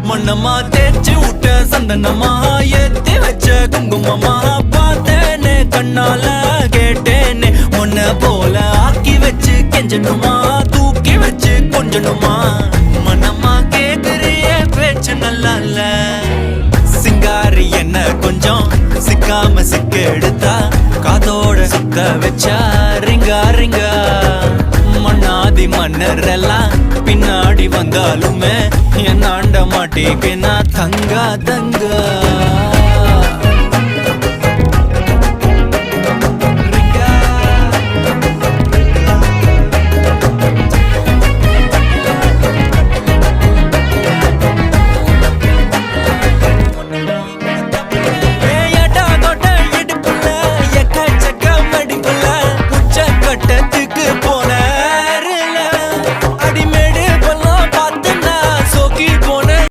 மண்ணம்மா தேய்ச்சி விட்ட சந்தனமா ஏத்தி வச்ச குங்குமமா பார்த்தேனே கண்ணால கேட்டேனே உன்ன போல ஆக்கி வச்சு கெஞ்சணுமா தூக்கி வச்சு கொஞ்சணுமா மனமா கேக்குறிய பேச்சு நல்லா இல்ல சிங்காரி என்ன கொஞ்சம் சிக்காம சிக்க எடுத்தா காதோட சுத்த வச்சா ரிங்கா ரிங்கா மண்ணாதி மன்னர் எல்லாம் பின்னாடி வந்தாலுமே என் ஆண்ட மாட்டேக்கு நான் தங்கா தங்கா